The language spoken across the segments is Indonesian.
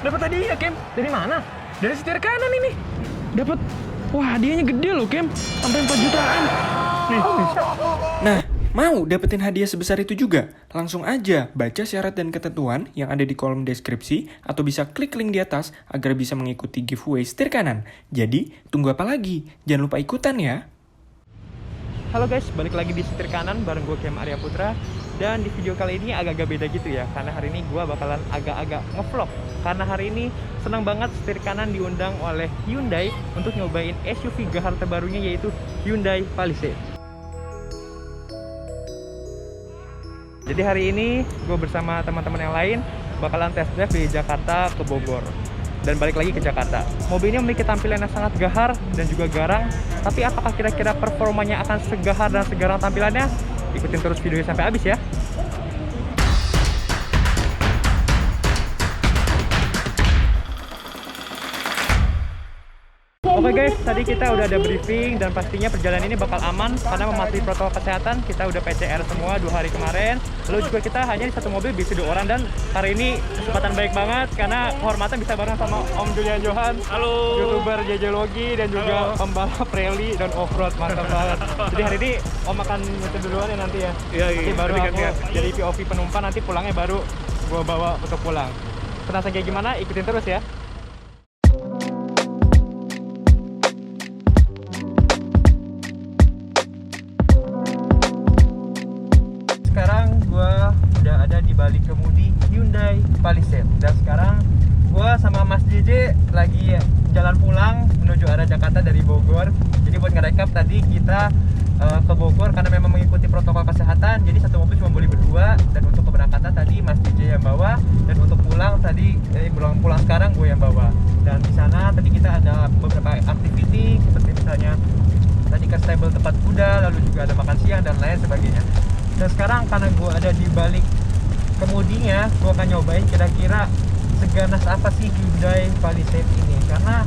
dapat hadiah, Kem. Dari mana? Dari setir kanan ini. Dapat, wah hadiahnya gede loh, Kem. Sampai 4 jutaan. Nih, bisa. Nah, mau dapetin hadiah sebesar itu juga? Langsung aja baca syarat dan ketentuan yang ada di kolom deskripsi atau bisa klik link di atas agar bisa mengikuti giveaway setir kanan. Jadi, tunggu apa lagi? Jangan lupa ikutan ya. Halo guys, balik lagi di setir kanan bareng gue Kem Arya Putra. Dan di video kali ini agak-agak beda gitu ya, karena hari ini gue bakalan agak-agak ngevlog. Karena hari ini senang banget setir kanan diundang oleh Hyundai untuk nyobain SUV gahar terbarunya, yaitu Hyundai Palisade. Jadi hari ini gue bersama teman-teman yang lain bakalan test drive dari Jakarta ke Bogor dan balik lagi ke Jakarta. Mobil ini memiliki tampilan yang sangat gahar dan juga garang, tapi apakah kira-kira performanya akan segahar dan segarang tampilannya? Ikutin terus videonya sampai habis ya. Oke guys, tadi kita udah ada briefing dan pastinya perjalanan ini bakal aman karena mematuhi protokol kesehatan. Kita udah PCR semua 2 hari kemarin. Lalu juga kita hanya di satu mobil bisa 2 orang, dan hari ini kesempatan baik banget karena kehormatan bisa bareng sama Om Julian Johan. Halo. YouTuber JJ Logi dan juga pembalap rally dan off-road, mantap banget. Jadi hari ini Om akan nyetir duluan ya nanti ya. Iya. Nanti baru aku jadi POV penumpang, nanti pulangnya baru gua bawa untuk pulang. Penasaran kayak gimana? Ikutin terus ya. Sekarang gue udah ada di balik kemudi Hyundai Palisade, dan sekarang gue sama Mas JJ lagi jalan pulang menuju arah Jakarta dari Bogor. Jadi buat nge-recap, tadi kita ke Bogor karena memang mengikuti protokol kesehatan, jadi satu mobil cuma boleh berdua. Dan untuk keberangkatan tadi Mas JJ yang bawa, dan untuk pulang tadi pulang sekarang gue yang bawa. Dan di sana tadi kita ada beberapa activity seperti misalnya tadi ke stable tempat kuda, lalu juga ada makan siang dan lain sebagainya. Dan sekarang karena gue ada di balik kemudinya, gue akan nyobain kira-kira seganas apa sih Hyundai Palisade ini. Karena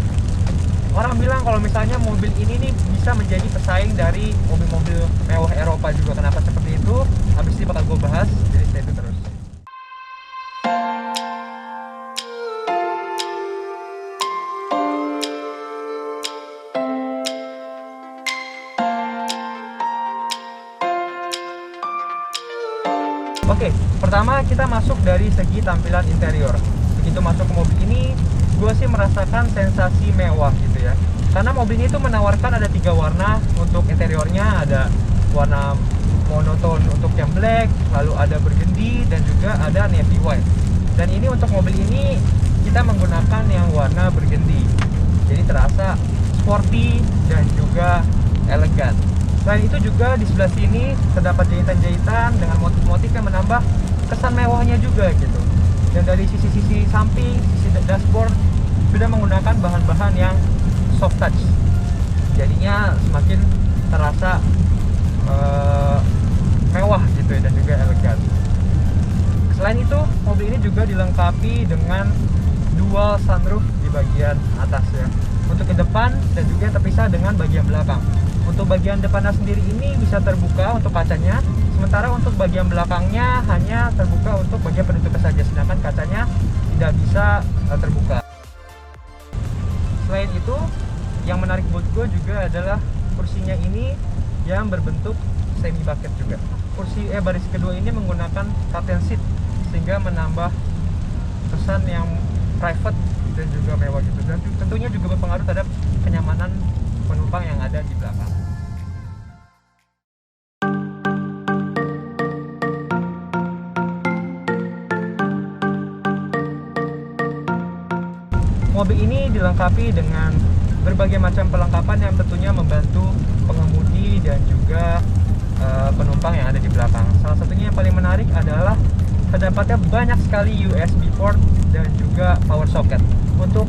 orang bilang kalau misalnya mobil ini nih bisa menjadi pesaing dari mobil-mobil mewah Eropa juga. Kenapa seperti itu? Habis ini bakal gue bahas, jadi stay tune terus. Oke, pertama kita masuk dari segi tampilan interior. Begitu masuk ke mobil ini, gue sih merasakan sensasi mewah gitu ya. Karena mobil ini tuh menawarkan ada 3 warna untuk interiornya. Ada warna monoton untuk yang black, lalu ada burgundy, dan juga ada navy white. Dan ini untuk mobil ini kita menggunakan yang warna burgundy. Jadi terasa sporty dan juga elegan. Selain itu juga di sebelah sini terdapat jahitan-jahitan dengan motif-motif yang menambah kesan mewahnya juga gitu. Dan dari sisi-sisi samping, sisi dashboard sudah menggunakan bahan-bahan yang soft touch. Jadinya semakin terasa mewah gitu ya, dan juga elegan. Selain itu, mobil ini juga dilengkapi dengan dual sunroof di bagian atas ya. Untuk ke depan dan juga terpisah dengan bagian belakang. Untuk bagian depannya sendiri ini bisa terbuka untuk kacanya, sementara untuk bagian belakangnya hanya terbuka untuk bagian penutupnya saja, sedangkan kacanya tidak bisa terbuka. Selain itu, yang menarik buat gue juga adalah kursinya ini yang berbentuk semi bucket juga. Kursi baris kedua ini menggunakan captain seat sehingga menambah kesan yang private dan juga mewah gitu, dan tentunya juga berpengaruh terhadap kenyamanan penumpang yang ada di belakang. Mobil ini dilengkapi dengan berbagai macam perlengkapan yang tentunya membantu pengemudi dan juga penumpang yang ada di belakang. Salah satunya yang paling menarik adalah terdapatnya banyak sekali USB port dan juga power socket. Untuk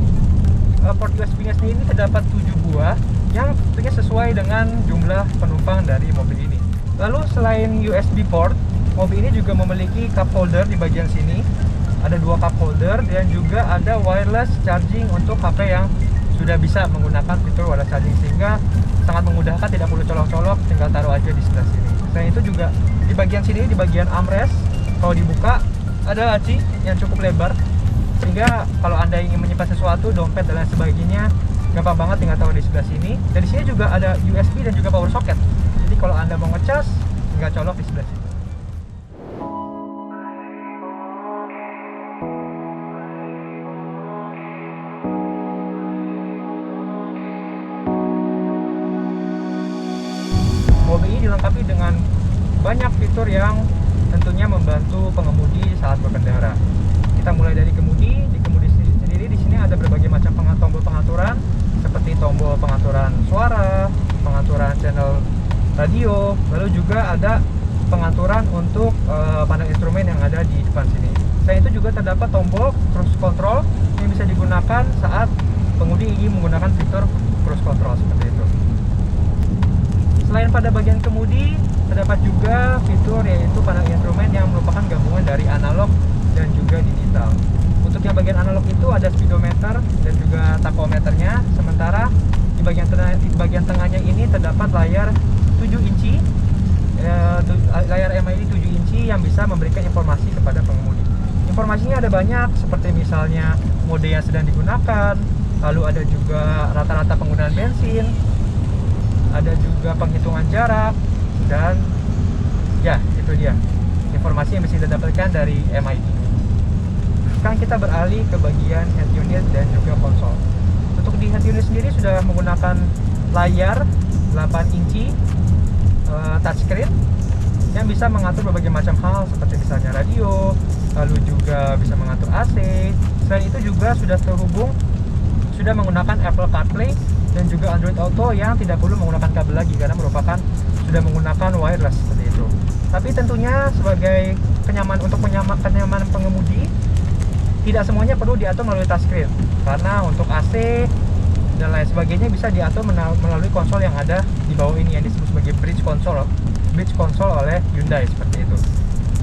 port USB-nya sendiri terdapat 7 buah yang tentunya sesuai dengan jumlah penumpang dari mobil ini. Lalu selain USB port, mobil ini juga memiliki cup holder di bagian sini. Ada 2 cup holder dan juga ada wireless charging untuk HP yang sudah bisa menggunakan fitur wireless charging, sehingga sangat memudahkan, tidak perlu colok-colok, tinggal taruh aja di sebelah sini. Selain itu juga di bagian sini, di bagian armrest, kalau dibuka ada laci yang cukup lebar sehingga kalau Anda ingin menyimpan sesuatu, dompet dan lain sebagainya, gampang banget tinggal taruh di sebelah sini. Dan di sini juga ada USB dan juga power socket. Jadi kalau Anda mau ngecas, tinggal colok di sebelah sini. Mobil ini dilengkapi dengan banyak fitur yang tentunya membantu pengemudi saat berkendara. Kita mulai dari kemudi. Di kemudi sendiri di sini ada berbagai macam tombol pengaturan seperti tombol pengaturan suara, pengaturan channel radio, lalu juga ada pengaturan untuk panel instrumen yang ada di depan sini. Selain itu juga terdapat tombol cruise control yang bisa digunakan saat pengemudi ingin menggunakan fitur cruise control seperti itu. Selain pada bagian kemudi, terdapat juga fitur yaitu panel instrumen yang merupakan gabungan dari analog dan juga digital. Untuk yang bagian analog itu ada speedometer dan juga tachometernya, sementara di bagian tengahnya ini terdapat layar 7 inci, layar MID 7 inci yang bisa memberikan informasi kepada pengemudi. Informasinya ada banyak, seperti misalnya mode yang sedang digunakan, lalu ada juga rata-rata penggunaan bensin, ada juga penghitungan jarak, dan ya itu dia informasi yang bisa didapatkan dari MID. Sekarang kita beralih ke bagian head unit dan juga konsol. Untuk di head unit sendiri sudah menggunakan layar 8 inci touchscreen yang bisa mengatur berbagai macam hal seperti misalnya radio, lalu juga bisa mengatur AC. Selain itu juga sudah menggunakan Apple CarPlay dan juga Android Auto yang tidak perlu menggunakan kabel lagi karena merupakan sudah menggunakan wireless seperti itu. Tapi tentunya sebagai kenyamanan pengemudi, tidak semuanya perlu diatur melalui touchscreen, karena untuk AC dan lain sebagainya bisa diatur melalui konsol yang ada di bawah ini yang disebut sebagai bridge console oleh Hyundai seperti itu.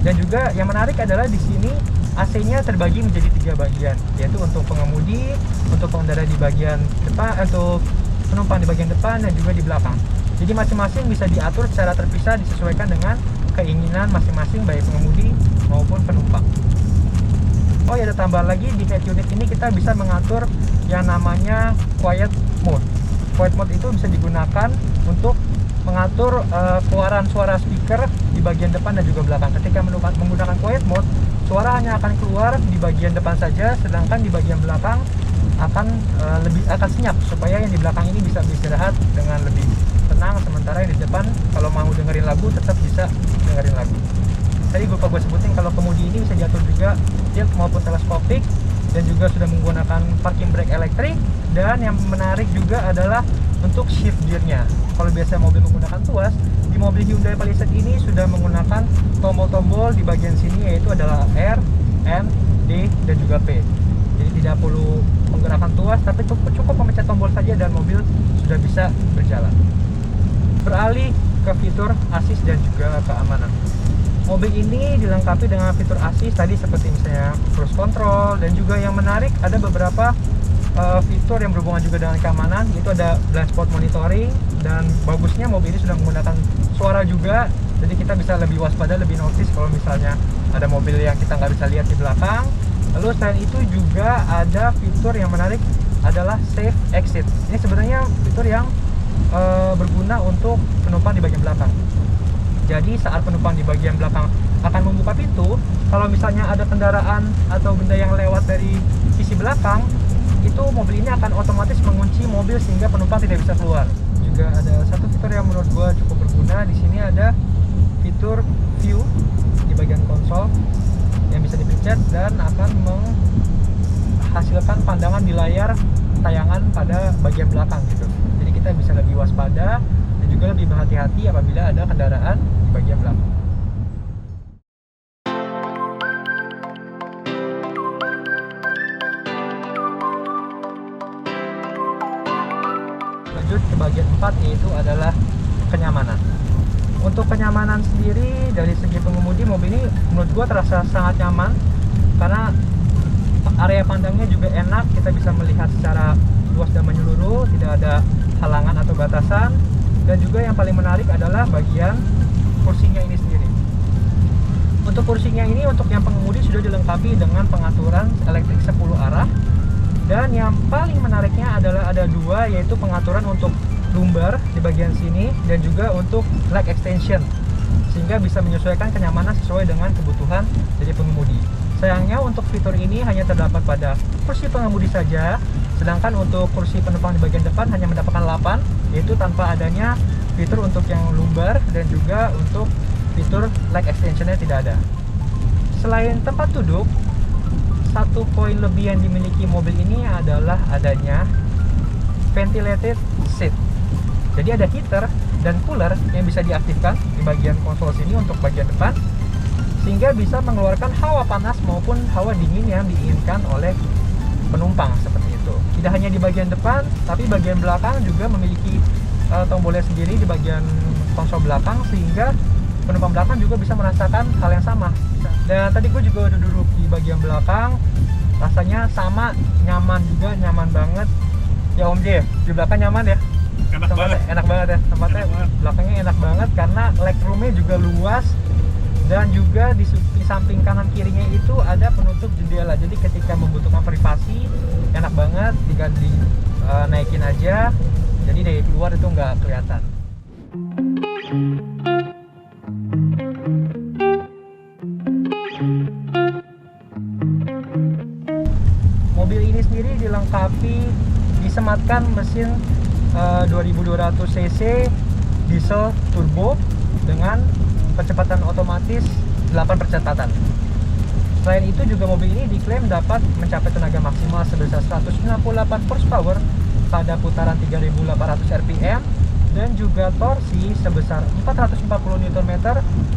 Dan juga yang menarik adalah di sini AC-nya terbagi menjadi 3 bagian, yaitu untuk pengemudi, untuk pengendara di bagian depan, untuk penumpang di bagian depan dan juga di belakang. Jadi masing-masing bisa diatur secara terpisah disesuaikan dengan keinginan masing-masing baik pengemudi maupun penumpang. Oh ya, ada tambahan lagi di head unit ini kita bisa mengatur yang namanya quiet mode. Quiet mode itu bisa digunakan untuk mengatur keluaran suara speaker di bagian depan dan juga belakang. Ketika menggunakan quiet mode, suara hanya akan keluar di bagian depan saja, sedangkan di bagian belakang akan senyap, supaya yang di belakang ini bisa beristirahat dengan lebih tenang, sementara yang di depan kalau mau dengerin lagu tetap bisa dengerin lagu. Tadi gue sebutin kalau kemudi ini bisa diatur juga tilt maupun teleskopik, dan juga sudah menggunakan parking brake elektrik. Dan yang menarik juga adalah untuk shift gearnya. Kalau biasa mobil menggunakan tuas, di mobil Hyundai Palisade ini sudah menggunakan tombol-tombol di bagian sini, yaitu adalah R, N, D, dan juga P. Jadi tidak perlu menggerakkan tuas, tapi cukup memencet tombol saja dan mobil sudah bisa berjalan. Beralih ke fitur ASIS dan juga keamanan. Mobil ini dilengkapi dengan fitur ASIS tadi seperti misalnya cruise control, dan juga yang menarik ada beberapa fitur yang berhubungan juga dengan keamanan, yaitu ada blind spot monitoring, dan bagusnya mobil ini sudah menggunakan suara juga, jadi kita bisa lebih waspada, lebih notice kalau misalnya ada mobil yang kita nggak bisa lihat di belakang. Lalu selain itu juga ada fitur yang menarik adalah safe exit. Ini sebenarnya fitur yang berguna untuk penumpang di bagian belakang. Jadi saat penumpang di bagian belakang akan membuka pintu, kalau misalnya ada kendaraan atau benda yang lewat dari sisi belakang, itu mobil ini akan otomatis mengunci mobil sehingga penumpang tidak bisa keluar. Juga ada satu fitur yang menurut gua cukup berguna. Di sini ada fitur view di bagian konsol yang bisa dipencet dan akan menghasilkan pandangan di layar tayangan pada bagian belakang gitu. Jadi kita bisa lebih waspada dan juga lebih berhati-hati apabila ada kendaraan di bagian belakang. Lanjut ke bagian 4, yaitu adalah kenyamanan. Untuk kenyamanan sendiri dari segi pengemudi, mobil ini menurut gua terasa sangat nyaman karena area pandangnya juga enak, kita bisa melihat secara luas dan menyeluruh, tidak ada halangan atau batasan. Dan juga yang paling menarik adalah bagian kursinya ini sendiri. Untuk kursinya ini untuk yang pengemudi sudah dilengkapi dengan pengaturan elektrik 10 arah. Dan yang paling menariknya adalah ada dua, yaitu pengaturan untuk lumbar di bagian sini dan juga untuk leg extension, sehingga bisa menyesuaikan kenyamanan sesuai dengan kebutuhan dari pengemudi. Sayangnya untuk fitur ini hanya terdapat pada kursi pengemudi saja, sedangkan untuk kursi penumpang di bagian depan hanya mendapatkan 8, yaitu tanpa adanya fitur untuk yang lumbar dan juga untuk fitur leg extensionnya tidak ada. Selain tempat duduk, satu poin lebih yang dimiliki mobil ini adalah adanya ventilated seat. Jadi ada heater dan cooler yang bisa diaktifkan di bagian konsol sini untuk bagian depan, sehingga bisa mengeluarkan hawa panas maupun hawa dingin yang diinginkan oleh penumpang seperti itu. Tidak hanya di bagian depan, tapi bagian belakang juga memiliki tombolnya sendiri di bagian konsol belakang, sehingga penumpang belakang juga bisa merasakan hal yang sama. Dan tadi gue juga udah duduk di bagian belakang, rasanya sama, nyaman juga, nyaman banget. Ya Om J, di belakang nyaman ya? Enak banget. Enak banget ya, tempatnya belakangnya enak banget karena legroomnya juga luas. Dan juga di samping kanan kirinya itu ada penutup jendela, jadi ketika membutuhkan privasi enak banget, tinggal naikin aja, jadi dari luar itu nggak kelihatan. Mobil ini sendiri dilengkapi, disematkan mesin 2200 cc diesel turbo dengan percepatan otomatis 8 percepatan. Selain itu juga mobil ini diklaim dapat mencapai tenaga maksimal sebesar 198 horsepower pada putaran 3800 rpm dan juga torsi sebesar 440 Nm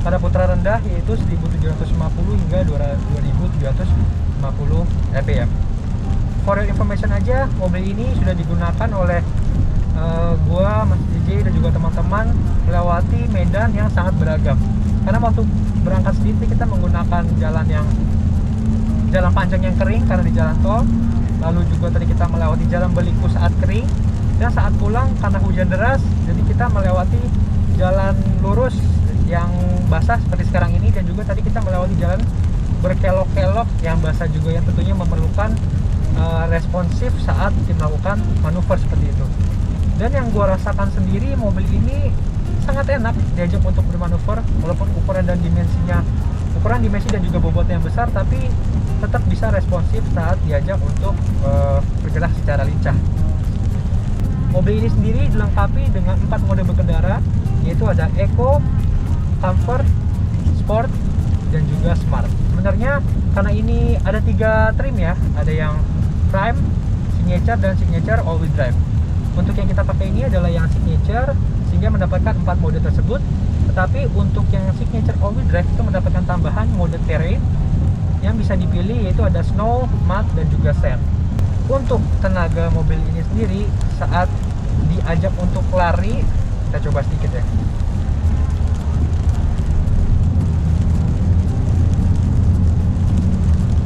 pada putaran rendah yaitu 1750 hingga 2750 rpm. For your information aja, mobil ini sudah digunakan oleh gua, Mas DJ dan juga teman-teman melewati medan yang sangat beragam. Karena waktu berangkat sendiri kita menggunakan jalan panjang yang kering karena di jalan tol. Lalu juga tadi kita melewati jalan Beliku saat kering, dan saat pulang karena hujan deras, jadi kita melewati jalan lurus yang basah seperti sekarang ini, dan juga tadi kita melewati jalan berkelok-kelok yang basah juga, yang tentunya memerlukan responsif saat melakukan manuver seperti itu. Dan yang gue rasakan sendiri, mobil ini sangat enak diajak untuk bermanuver, walaupun ukuran dimensi dan juga bobotnya yang besar, tapi tetap bisa responsif saat diajak untuk bergerak secara lincah. Mobil ini sendiri dilengkapi dengan 4 mode berkendara, yaitu ada Eco, Comfort, Sport, dan juga Smart. Sebenarnya karena ini ada 3 trim ya, ada yang Prime, Signature, dan Signature All-Wheel Drive. Untuk yang kita pakai ini adalah yang Signature, sehingga mendapatkan 4 mode tersebut. Tetapi untuk yang Signature All-Wheel Drive itu mendapatkan tambahan mode terrain yang bisa dipilih, yaitu ada Snow, Mud, dan juga Sand. Untuk tenaga mobil ini sendiri saat diajak untuk lari, kita coba sedikit ya.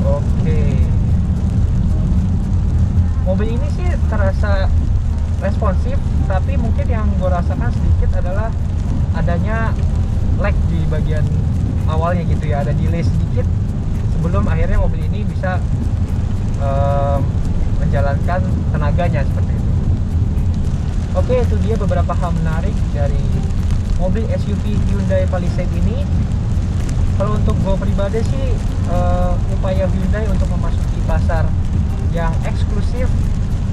Oke. Mobil ini sih terasa responsif, tapi mungkin yang gue rasakan sedikit adalah adanya lag di bagian awalnya gitu ya, ada delay sedikit sebelum akhirnya mobil ini bisa menjalankan tenaganya seperti itu. Oke, itu dia beberapa hal menarik dari mobil SUV Hyundai Palisade ini. Kalau untuk gue pribadi sih, upaya Hyundai untuk memasuki pasar yang eksklusif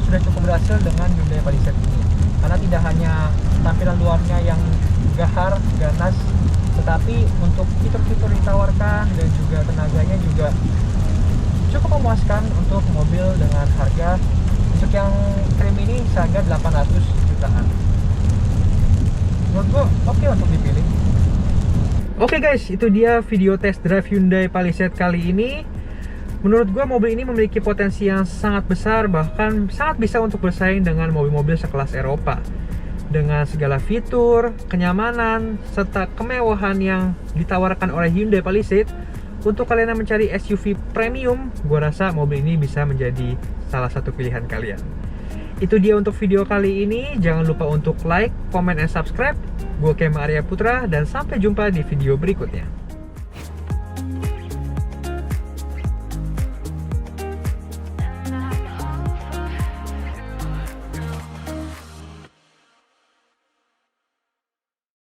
sudah cukup berhasil dengan Hyundai Palisade ini, karena tidak hanya tampilan luarnya yang gahar, ganas, tetapi untuk fitur-fitur ditawarkan dan juga tenaganya juga cukup memuaskan untuk mobil dengan harga untuk yang trim ini seharga 800 jutaan. Menurut gua oke untuk dipilih. Oke guys, itu dia video test drive Hyundai Palisade kali ini. Menurut gue mobil ini memiliki potensi yang sangat besar, bahkan sangat bisa untuk bersaing dengan mobil-mobil sekelas Eropa. Dengan segala fitur, kenyamanan, serta kemewahan yang ditawarkan oleh Hyundai Palisade, untuk kalian yang mencari SUV premium, gue rasa mobil ini bisa menjadi salah satu pilihan kalian. Itu dia untuk video kali ini. Jangan lupa untuk like, comment, and subscribe. Gue Kema Arya Putra, dan sampai jumpa di video berikutnya.